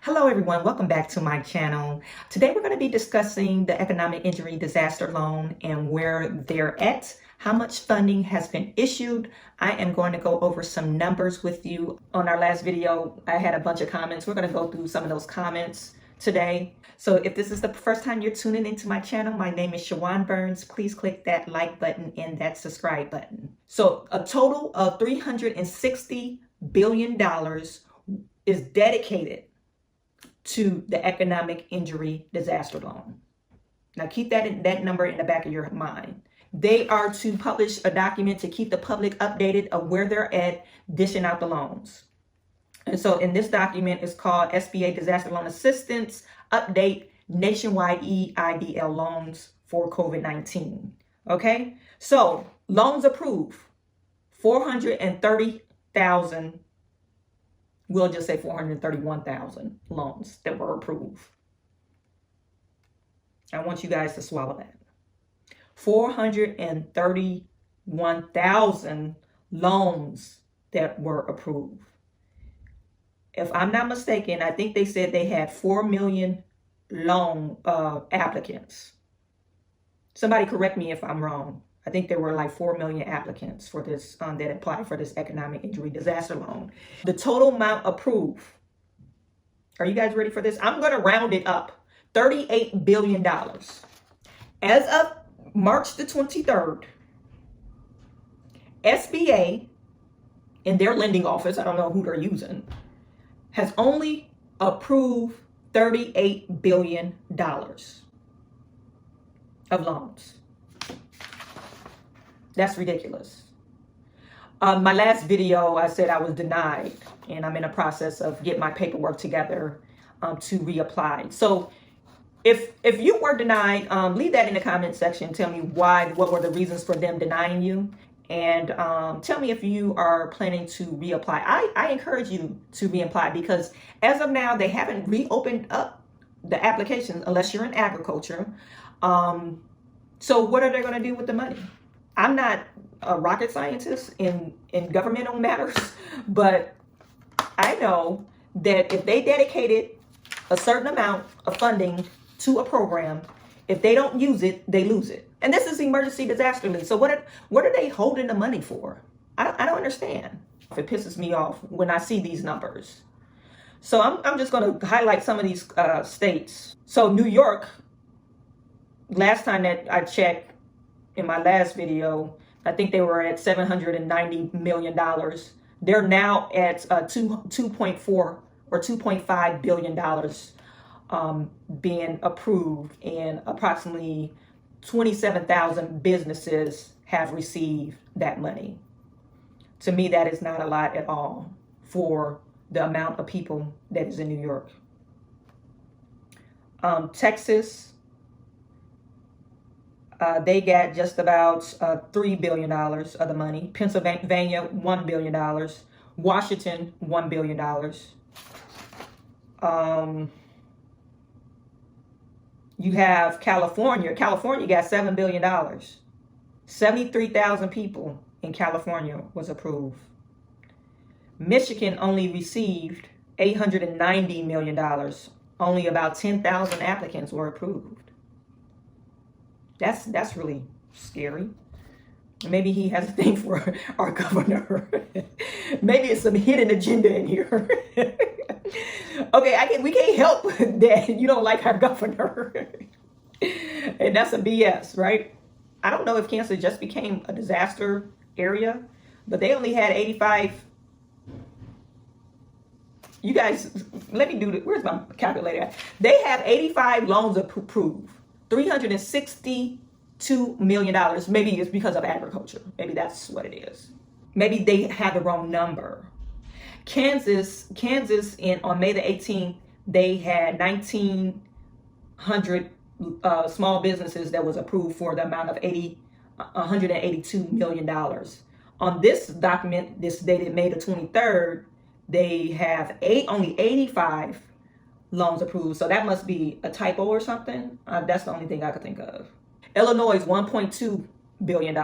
Hello everyone, welcome back to my channel. Today we're going to be discussing the economic injury disaster loan and where they're at, how much funding has been issued. I am going to go over some numbers with you. On our last video, I had a bunch of comments. We're going to go through some of those comments today. So if this is the first time you're tuning into my channel, my name is Chawanne Burns. Please click that like button and that subscribe button. So a total of $360 billion is dedicated to the economic injury disaster loan. Now keep that number in the back of your mind. They are to publish a document to keep the public updated of where they're at dishing out the loans. And so in this document, it's called SBA Disaster Loan Assistance Update Nationwide EIDL Loans for COVID-19. Okay, so loans approved, 430,000. We'll just say 431,000 loans that were approved. I want you guys to swallow that. 431,000 loans that were approved. If I'm not mistaken, I think they said they had 4 million loan applicants. Somebody correct me if I'm wrong. I think there were like 4 million applicants for this that applied for this economic injury disaster loan. The total amount approved, are you guys ready for this? I'm going to round it up, $38 billion. As of March the 23rd, SBA in their lending office, I don't know who they're using, has only approved $38 billion of loans. That's ridiculous. My last video, I said I was denied, and I'm in a process of getting my paperwork together to reapply. So if you were denied, leave that in the comment section. Tell me what were the reasons for them denying you, and tell me if you are planning to reapply. I encourage you to reapply because as of now, they haven't reopened up the applications unless you're in agriculture. So what are they going to do with the money? I'm not a rocket scientist in governmental matters, but I know that if they dedicated a certain amount of funding to a program, if they don't use it, they lose it. And this is emergency disaster leave. So what are they holding the money for? I don't understand. It pisses me off when I see these numbers. So I'm just going to highlight some of these states. So New York, last time that I checked, in my last video, I think they were at $790 million. They're now at 2.4 or $2.5 billion being approved, and approximately 27,000 businesses have received that money. To me, that is not a lot at all for the amount of people that is in New York. Texas, they got just about $3 billion of the money. Pennsylvania, $1 billion. Washington, $1 billion. You have California. California got $7 billion. 73,000 people in California was approved. Michigan only received $890 million. Only about 10,000 applicants were approved. That's really scary. Maybe he has a thing for our governor. Maybe it's some hidden agenda in here. Okay, we can't help that you don't like our governor. And that's a BS, right? I don't know if Kansas just became a disaster area, but they only had 85. You guys, let me do this. Where's my calculator? They have 85 loans approved. $362 million. Maybe it's because of agriculture. Maybe that's what it is. Maybe they had the wrong number. Kansas on May the 18th, they had 1,900 small businesses that was approved for the amount of $182 million. On this document, this dated May the 23rd, they have only 85 loans approved. So that must be a typo or something. That's the only thing I could think of. Illinois, $1.2 billion.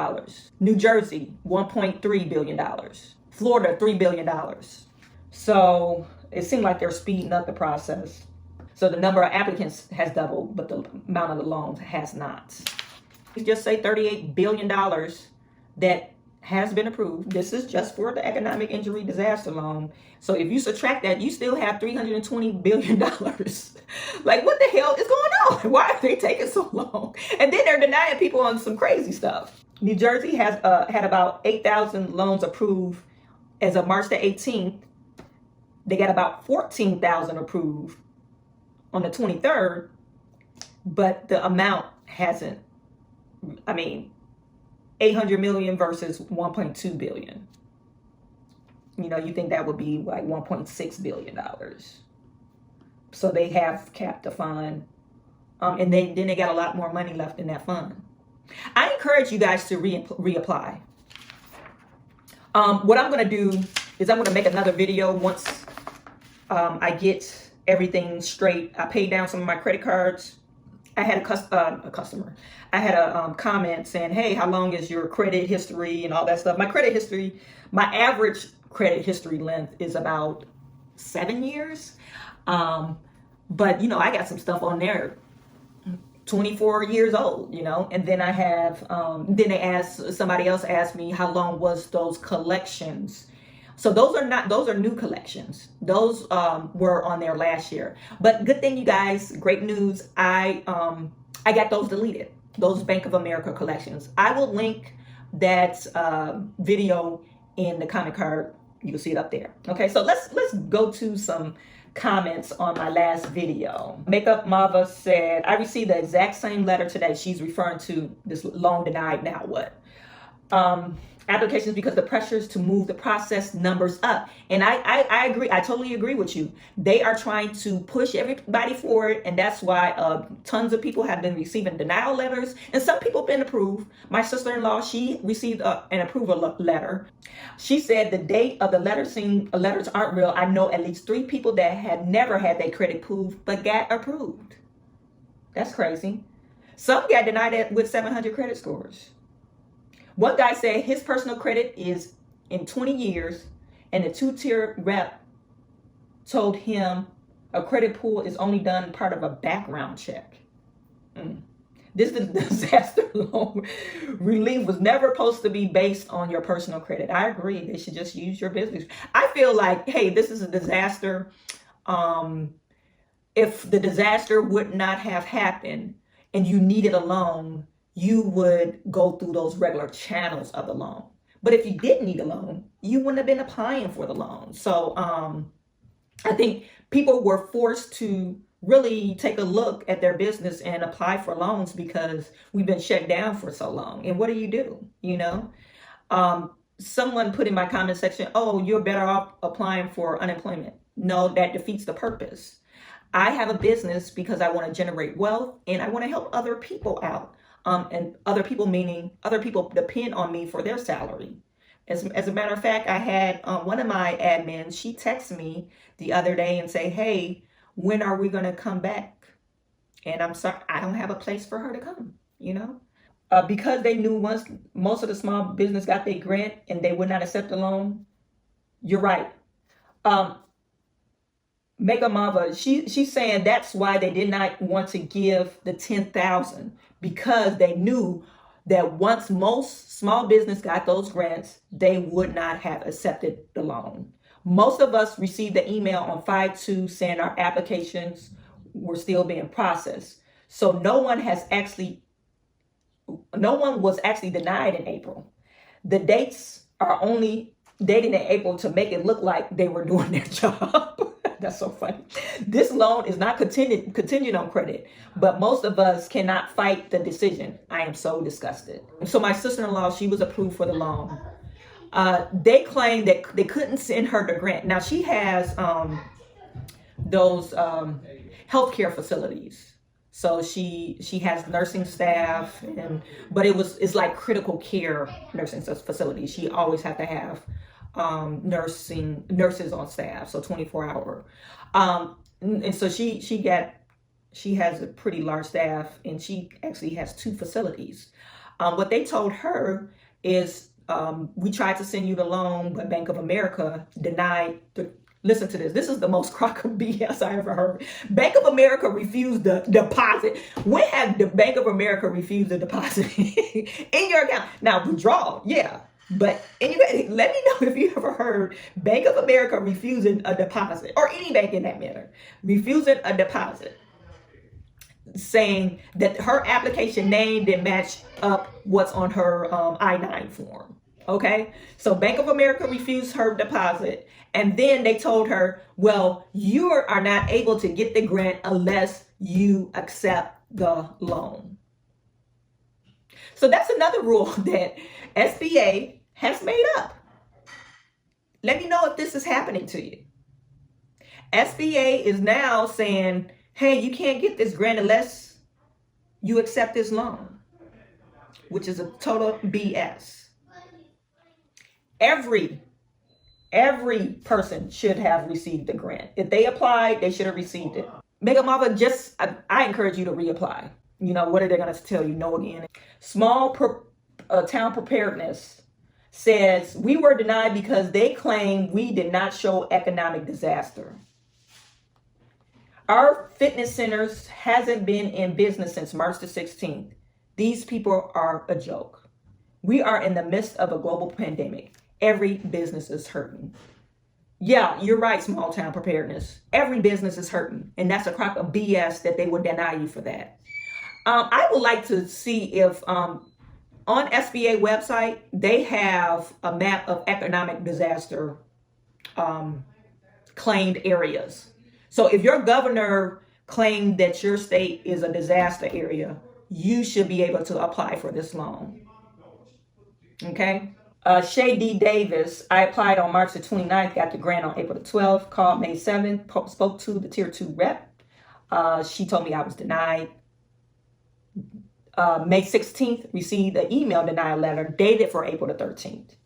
New Jersey, $1.3 billion. Florida, $3 billion. So it seemed like they're speeding up the process. So the number of applicants has doubled, but the amount of the loans has not. Just say $38 billion that has been approved. This is just for the economic injury disaster loan. So if you subtract that, you still have $320 billion. Like, what the hell is going on? Why are they taking so long? And then they're denying people on some crazy stuff. New Jersey has had about 8,000 loans approved as of March the 18th. They got about 14,000 approved on the 23rd, but the amount hasn't, 800 million versus 1.2 billion. You know, you think that would be like $1.6 billion. So they have capped the fund. And then they got a lot more money left in that fund. I encourage you guys to reapply. What I'm going to do is I'm going to make another video once I get everything straight. I paid down some of my credit cards. I had a customer. I had a comment saying, hey, how long is your credit history and all that stuff. My credit history, my average credit history length is about 7 years. But, you know, I got some stuff on there, 24 years old, you know, and then I have, somebody else asked me how long was those collections. So those are new collections. Those were on there last year. But good thing, you guys, great news. I got those deleted, those Bank of America collections. I will link that video in the comment card. You can see it up there. Okay, so let's go to some comments on my last video. Makeup Mava said, I received the exact same letter today. She's referring to this loan denied, now what? Applications because the pressures to move the process numbers up. And I agree. I totally agree with you. They are trying to push everybody forward. And that's why tons of people have been receiving denial letters. And some people have been approved. My sister-in-law, she received an approval letter. She said the date of the letters aren't real. I know at least 3 people that had never had their credit approved, but got approved. That's crazy. Some got denied with 700 credit scores. One guy said his personal credit is in 20 years, and the 2-tier rep told him a credit pool is only done part of a background check. This disaster loan relief was never supposed to be based on your personal credit. I agree. They should just use your business. I feel like, hey, this is a disaster. If the disaster would not have happened and you needed a loan, you would go through those regular channels of the loan. But if you didn't need a loan, you wouldn't have been applying for the loan. So I think people were forced to really take a look at their business and apply for loans because we've been shut down for so long. And what do? You know, someone put in my comment section, oh, you're better off applying for unemployment. No, that defeats the purpose. I have a business because I want to generate wealth and I want to help other people out. And other people, meaning other people depend on me for their salary. As a matter of fact, I had one of my admins, she texted me the other day and say, hey, when are we going to come back? And I'm sorry, I don't have a place for her to come, you know, because they knew once most of the small business got their grant and they would not accept the loan. You're right. Mega Mava, she's saying that's why they did not want to give the 10,000 because they knew that once most small business got those grants, they would not have accepted the loan. Most of us received the email on 5/2 saying our applications were still being processed. So no one was actually denied in April. The dates are only dated in April to make it look like they were doing their job. That's so funny. This loan is not continued on credit, but most of us cannot fight the decision. I am so disgusted. So my sister-in-law, she was approved for the loan. They claimed that they couldn't send her the grant. Now she has those healthcare facilities. So she has nursing staff, but it's like critical care nursing facilities. She always have to have nurses on staff, so 24-hour. And so she has a pretty large staff, and she actually has 2 facilities. What they told her is, we tried to send you the loan, but Bank of America denied Listen to this. This is the most crock of BS I ever heard. Bank of America refused the deposit. When have the Bank of America refused the deposit in your account? Now, withdrawal, yeah. But anyway, let me know if you ever heard Bank of America refusing a deposit, or any bank in that matter, refusing a deposit, saying that her application name didn't match up what's on her I-9 form. Okay, so Bank of America refused her deposit, and then they told her, well, you are not able to get the grant unless you accept the loan. So that's another rule that SBA has made up. Let me know if this is happening to you. SBA is now saying, hey, you can't get this grant unless you accept this loan, which is a total BS. Every person should have received the grant. If they applied, they should have received it. Mega Mama, I encourage you to reapply. You know, what are they going to tell you? No again. Small town preparedness says we were denied because they claim we did not show economic disaster. Our fitness centers hasn't been in business since March the 16th. These people are a joke. We are in the midst of a global pandemic. Every business is hurting. Yeah, you're right, small town preparedness. Every business is hurting. And that's a crock of BS that they would deny you for that. I would like to see if on SBA website, they have a map of economic disaster claimed areas. So if your governor claimed that your state is a disaster area, you should be able to apply for this loan. Okay? Shay D. Davis, I applied on March the 29th, got the grant on April the 12th, called May 7th, spoke to the Tier 2 rep. She told me I was denied. May 16th, received an email denial letter dated for April the 13th.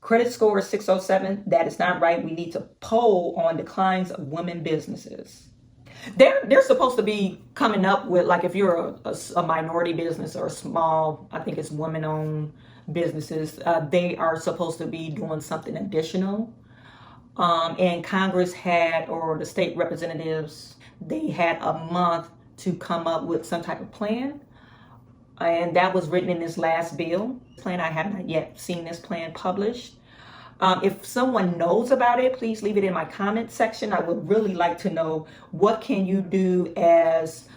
Credit score is 607. That is not right. We need to poll on declines of women businesses. They're supposed to be coming up with, like, if you're a minority business or a small, I think it's women-owned businesses, they are supposed to be doing something additional. And Congress had, or the state representatives, they had a month to come up with some type of plan. And that was written in this last bill. Plan, I have not yet seen this plan published. If someone knows about it, please leave it in my comment section. I would really like to know, what can you do as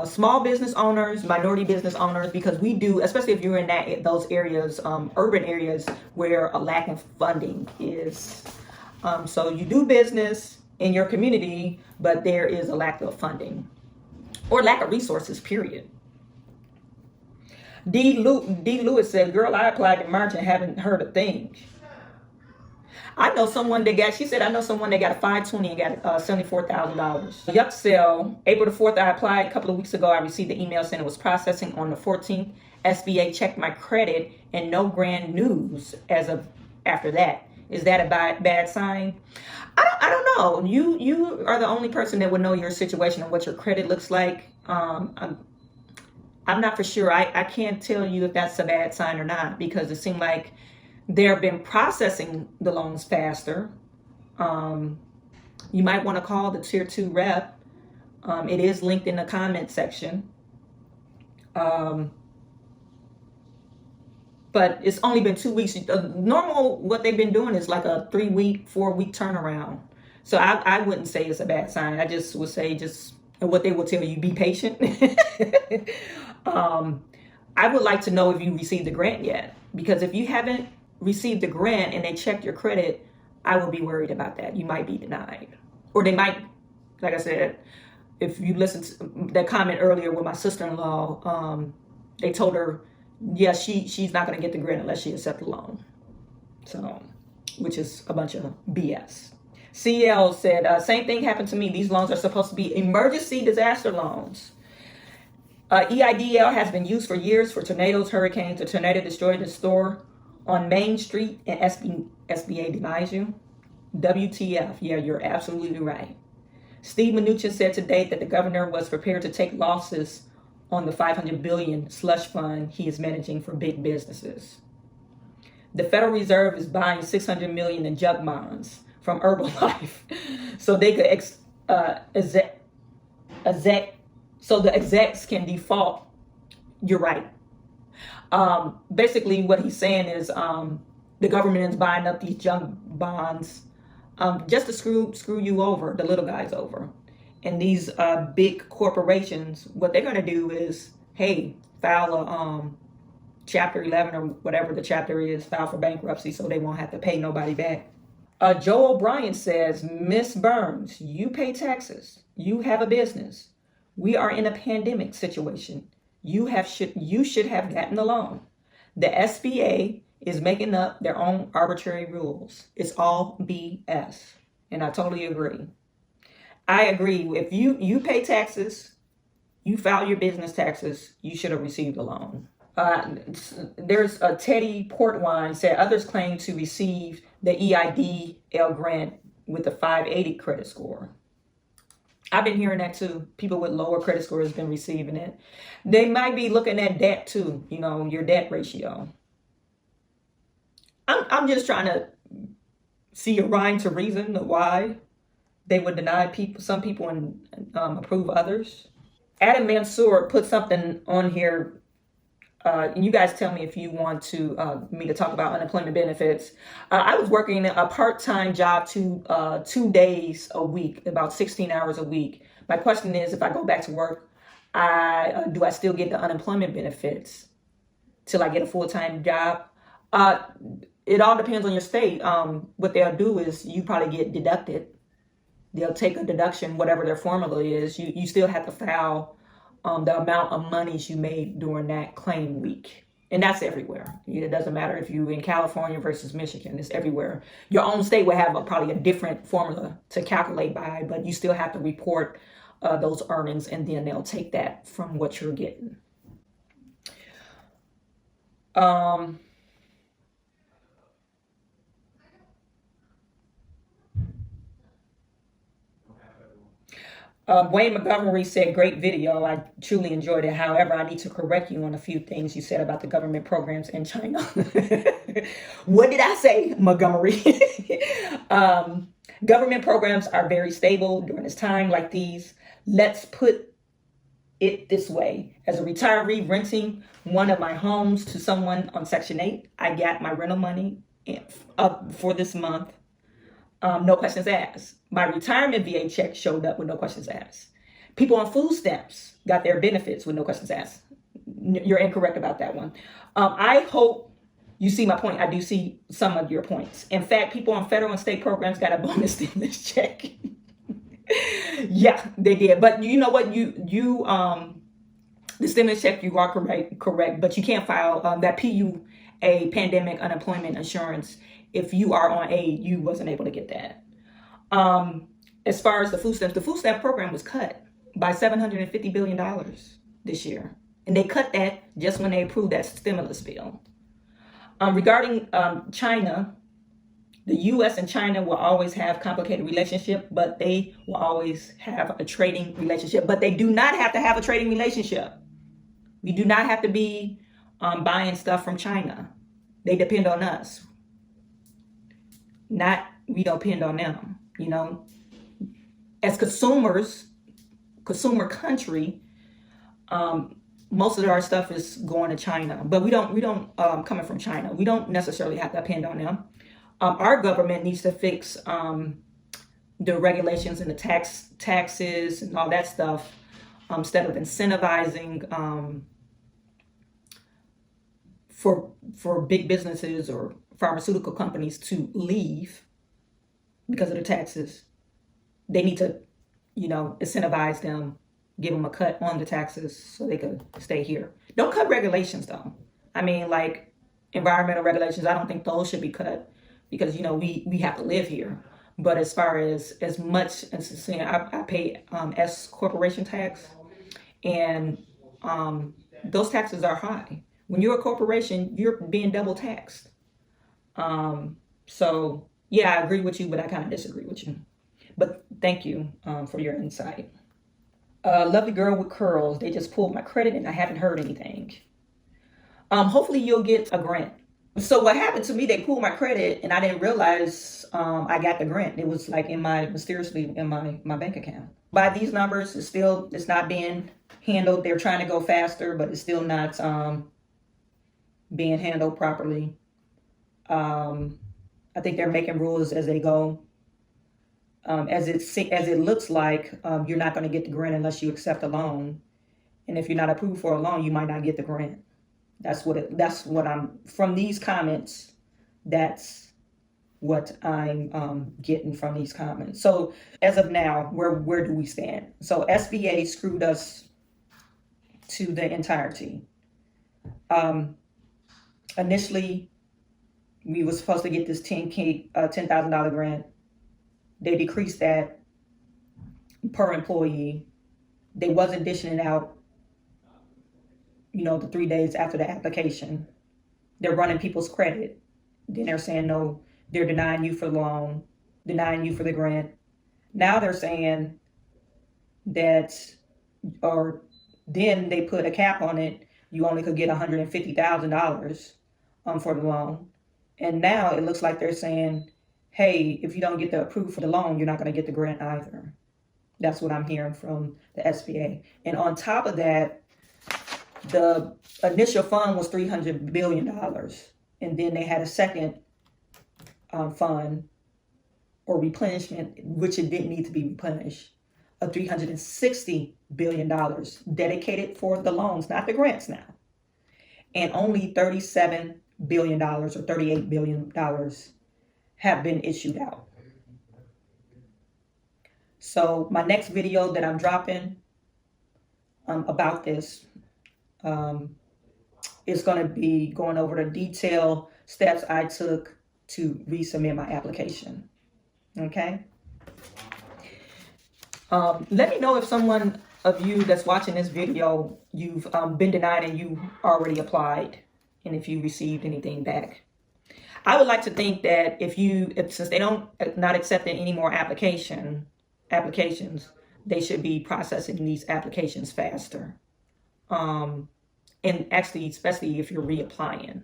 small business owners, minority business owners, because we do, especially if you're in those areas, urban areas where a lack of funding is. So you do business in your community, but there is a lack of funding or lack of resources, period. D. Lewis said, girl, I applied in March and haven't heard a thing. I know someone that got, she said, I know someone that got a 520 and got $74,000. Yup sale. April the 4th, I applied. A couple of weeks ago, I received the email saying it was processing on the 14th. SBA checked my credit and no grand news as of after that. Is that a bad sign? I don't know. You are the only person that would know your situation and what your credit looks like. I'm not for sure. I can't tell you if that's a bad sign or not, because it seemed like they've been processing the loans faster. You might want to call the Tier 2 rep. It is linked in the comment section. But it's only been 2 weeks. Normal, what they've been doing is like a 3-week, 4-week turnaround. So I wouldn't say it's a bad sign. I just would say, just what they will tell you, be patient. I would like to know if you received the grant yet, because if you haven't received the grant and they checked your credit, I would be worried about that. You might be denied, or they might, like I said, if you listened to that comment earlier with my sister-in-law, they told her, yeah, she's not going to get the grant unless she accepts the loan. So, which is a bunch of BS. CL said, same thing happened to me. These loans are supposed to be emergency disaster loans. EIDL has been used for years for tornadoes, hurricanes. The tornado destroyed the store on Main Street, and SBA denies you. WTF. Yeah, you're absolutely right. Steve Mnuchin said today that the governor was prepared to take losses on the $500 billion slush fund he is managing for big businesses. The Federal Reserve is buying $600 million in junk bonds from Herbalife, so they could so the execs can default. You're right. Basically, what he's saying is the government is buying up these junk bonds just to screw you over, the little guys over. And these big corporations, what they're going to do is, hey, file a Chapter 11 or whatever the chapter is, file for bankruptcy so they won't have to pay nobody back. Joe O'Brien says, Miss Burns, you pay taxes. You have a business. We are in a pandemic situation. You should have gotten a loan. The SBA is making up their own arbitrary rules. It's all BS. And I totally agree. I agree. If you pay taxes, you file your business taxes, you should have received a loan. There's a Teddy Portwine said others claim to receive the EIDL grant with the 580 credit score. I've been hearing that too. People with lower credit scores have been receiving it. They might be looking at debt too, your debt ratio. I'm just trying to see a rhyme to reason of why they would deny some people and approve others. Adam Mansour put something on here. And you guys tell me if you want me to talk about unemployment benefits. I was working a part-time job 2 days a week, about 16 hours a week. My question is, if I go back to work, do I still get the unemployment benefits till I get a full-time job? It all depends on your state. What they'll do is you probably get deducted. They'll take a deduction, whatever their formula is. You still have to file the amount of monies you made during that claim week. And that's everywhere. It doesn't matter if you're in California versus Michigan. It's everywhere. Your own state will have probably a different formula to calculate by, but you still have to report those earnings, and then they'll take that from what you're getting. Wayne Montgomery said, great video. I truly enjoyed it. However, I need to correct you on a few things you said about the government programs in China. What did I say, Montgomery? Government programs are very stable during this time like these. Let's put it this way. As a retiree renting one of my homes to someone on Section 8, I got my rental money for this month. No questions asked. My retirement VA check showed up with no questions asked. People on food stamps got their benefits with no questions asked. You're incorrect about that one. I hope you see my point. I do see some of your points. In fact, people on federal and state programs got a bonus stimulus check. Yeah, they did. But you know what? The stimulus check, you are correct. But you can't file that PUA, pandemic unemployment insurance. If you are on aid, you wasn't able to get that. As far as the food stamp program was cut by $750 billion this year. And they cut that just when they approved that stimulus bill. Regarding China, the U.S. and China will always have complicated relationship, but they will always have a trading relationship. But they do not have to have a trading relationship. We do not have to be buying stuff from China. They depend on us. We depend on them, As consumers, consumer country, most of our stuff is going to China, but we don't coming from China. We don't necessarily have to depend on them. Our government needs to fix the regulations and the taxes and all that stuff, instead of incentivizing for big businesses or pharmaceutical companies to leave because of the taxes. They need to, incentivize them, give them a cut on the taxes so they could stay here. Don't cut regulations though. I mean, like environmental regulations, I don't think those should be cut because, we have to live here. But as far as much as saying, I pay S corporation tax, and those taxes are high. When you're a corporation, you're being double taxed. So yeah, I agree with you, but I kind of disagree with you. But thank you for your insight. Lovely girl with curls. They just pulled my credit and I haven't heard anything. Hopefully you'll get a grant. So what happened to me, they pulled my credit and I didn't realize I got the grant. It was like mysteriously in my bank account. By these numbers, it's not being handled. They're trying to go faster, but it's still not being handled properly. I think they're making rules as they go. As it looks like, you're not going to get the grant unless you accept a loan, and if you're not approved for a loan, you might not get the grant. That's what I'm from these comments. That's what I'm getting from these comments. So as of now, where do we stand? So SBA screwed us to the entirety. Initially, we were supposed to get this $10,000 grant. They decreased that per employee. They wasn't dishing it out, the 3 days after the application. They're running people's credit. Then they're saying, no, they're denying you for the loan, denying you for the grant. Now they're saying that, or then they put a cap on it. You only could get $150,000 for the loan. And now it looks like they're saying, hey, if you don't get the approved for the loan, you're not going to get the grant either. That's what I'm hearing from the SBA. And on top of that, the initial fund was $300 billion. And then they had a second fund or replenishment, which it didn't need to be replenished, of $360 billion dedicated for the loans, not the grants now. And only $37 billion or $38 billion have been issued out. So my next video that I'm dropping about this is going to be going over the detailed steps I took to resubmit my application. Okay. Let me know if someone of you that's watching this video, you've been denied and you already applied, and if you received anything back. I would like to think that since they not accepting any more applications, they should be processing these applications faster. And actually, especially if you're reapplying.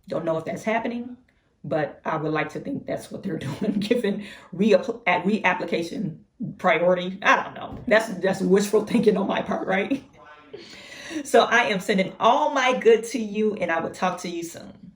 Don't know if that's happening, but I would like to think that's what they're doing, giving reapplication priority. I don't know. That's wishful thinking on my part, right? So I am sending all my good to you, and I will talk to you soon.